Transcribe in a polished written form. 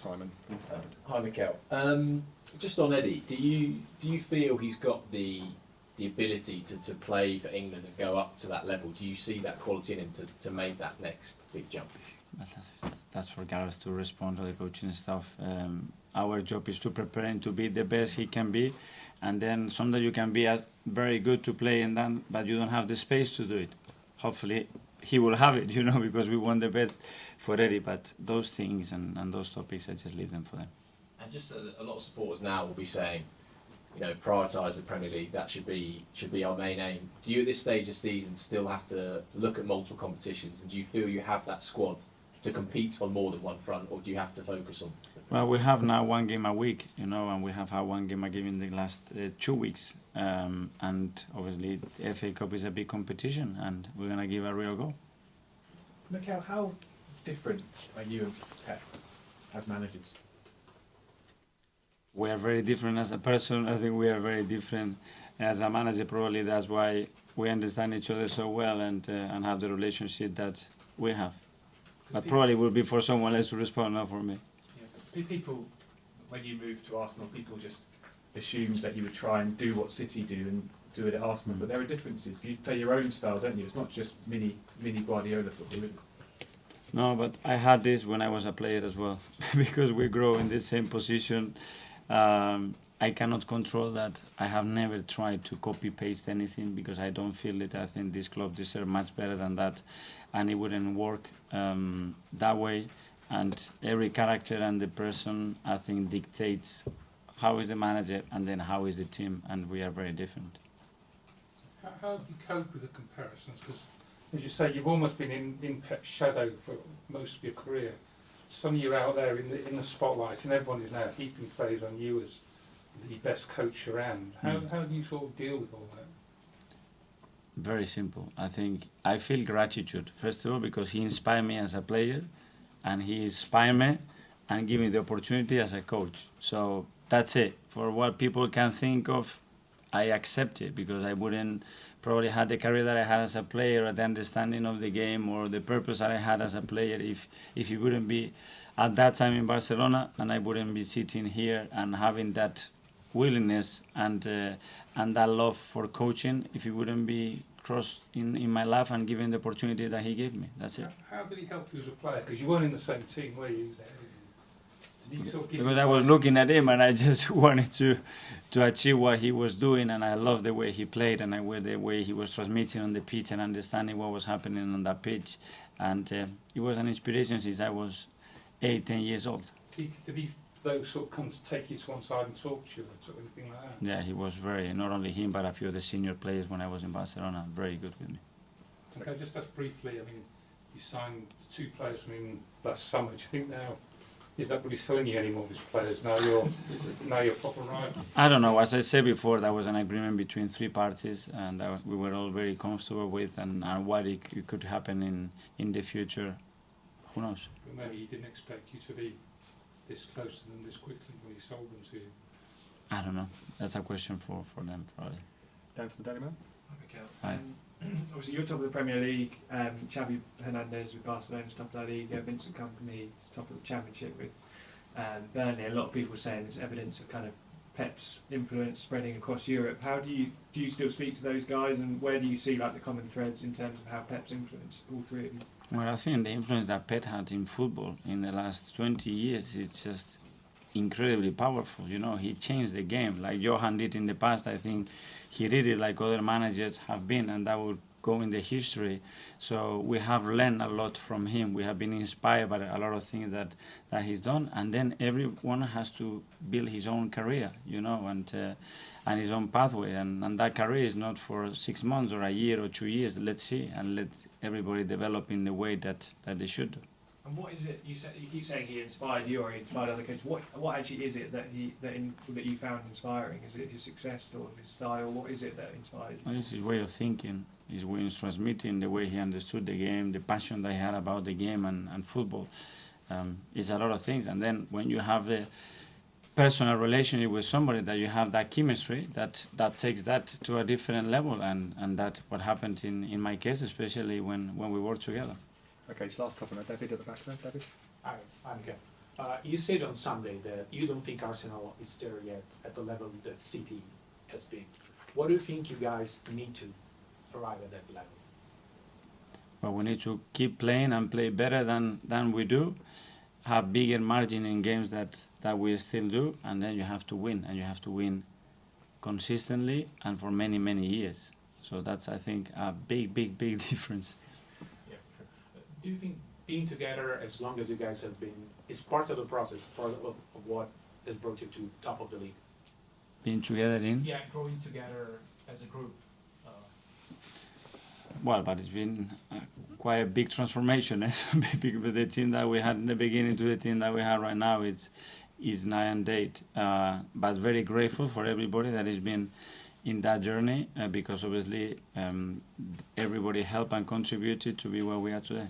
Simon from the Standard. Hi, Mikel. Just on Eddie, do you feel he's got the ability to play for England and go up to that level? Do you see that quality in him to make that next big jump? That's for Gareth to respond to the coaching staff. Our job is to prepare him to be the best he can be, and then sometimes you can be very good to play and then, but you don't have the space to do it. Hopefully he will have it, because we want the best for Eddie, but those things and those topics, I just leave them for them. And just a lot of supporters now will be saying, prioritise the Premier League, that should be our main aim. Do you at this stage of season still have to look at multiple competitions, and do you feel you have that squad to compete on more than one front, or do you have to focus on? Well, we have now one game a week, and we have had one game a game in the last 2 weeks. And obviously, the FA Cup is a big competition, and we're going to give a real go. Mikel, how different are you and Pep as managers? We are very different as a person. I think we are very different as a manager. Probably that's why we understand each other so well and have the relationship that we have. But probably will be for someone else to respond, not for me. Yeah, people, when you moved to Arsenal, people just assumed that you would try and do what City do and do it at Arsenal. But there are differences. You play your own style, don't you? It's not just mini Guardiola football, is it? No, but I had this when I was a player as well, because we grow in the same position. I cannot control that. I have never tried to copy-paste anything because I don't feel it. I think this club deserves much better than that, and it wouldn't work that way. And every character and the person, I think, dictates how is the manager and then how is the team, and we are very different. How do you cope with the comparisons? Because, as you say, you've almost been in Pep's shadow for most of your career. Suddenly you're out there in the spotlight, and everyone is now heaping praise on you as the best coach around. How do you sort of deal with all that? Very simple. I think I feel gratitude, first of all, because he inspired me as a player, and he inspired me and gave me the opportunity as a coach. So that's it. For what people can think of, I accept it, because I wouldn't probably have the career that I had as a player, or the understanding of the game, or the purpose that I had as a player if he wouldn't be at that time in Barcelona, and I wouldn't be sitting here and having that willingness and that love for coaching if he wouldn't be crossed in my life and given the opportunity that he gave me. That's it. How did he help you as a player? Because you weren't in the same team, were you? Did he sort of give Because you I was advice? looking at him and I just wanted to achieve what he was doing, and I loved the way he played and the way he was transmitting on the pitch and understanding what was happening on that pitch. And it was an inspiration since I was 8-10 years old. Did he though sort of come to take you to one side and talk to you or sort of anything like that? Yeah, he was not only him, but a few of the senior players when I was in Barcelona, very good with me. Okay, just as briefly, I mean, you signed 2 players from him last summer. Do you think now he's not really selling you any more of his players? Now you're proper right. I don't know. As I said before, that was an agreement between 3 parties, and we were all very comfortable with, and what it could happen in the future. Who knows? But maybe he didn't expect you to be this close to them this quickly when he sold them to you. I don't know. That's a question for them, probably. Dan from the Daily Mail. Hi. Obviously, you're top of the Premier League. Xavi Hernandez with Barcelona's top of La Liga. Vincent Kompany top of the Championship with Burnley. A lot of people saying there's evidence of kind of Pep's influence spreading across Europe. How do you still speak to those guys, and where do you see like the common threads in terms of how Pep's influenced all 3 of you? Well, I think the influence that Pep had in football in the last 20 years is just incredibly powerful. He changed the game like Johan did in the past. I think he did it like other managers have been, and that will go in the history. So we have learned a lot from him. We have been inspired by a lot of things that he's done, and then everyone has to build his own career, and his own pathway, and that career is not for 6 months or a year or 2 years. Let's see, and let everybody develop in the way that they should do. And what is it you keep saying he inspired you or he inspired other coaches? What actually is it that you found inspiring? Is it his success or his style? What is it that inspired you? Well, it's his way of thinking, his way of transmitting, the way he understood the game, the passion that he had about the game and football. It's a lot of things. And then when you have the personal relationship with somebody, that you have that chemistry, that takes that to a different level. And that's what happened in my case, especially when we worked together. Okay, so last couple now. David at the back there. David? Hi, Mikel. You said on Sunday that you don't think Arsenal is there yet at the level that City has been. What do you think you guys need to arrive at that level? Well, we need to keep playing and play better than we do, have bigger margin in games that we still do, and then you have to win, and you have to win consistently and for many, many years. So that's, I think, a big difference. Yeah, sure. Do you think being together as long as you guys have been is part of the process, part of what has brought you to top of the league? Being together in? Yeah, growing together as a group. Well, but it's been quite a big transformation. With the team that we had in the beginning to the team that we have right now, is night and day. But very grateful for everybody that has been in that journey, because obviously everybody helped and contributed to be where we are today.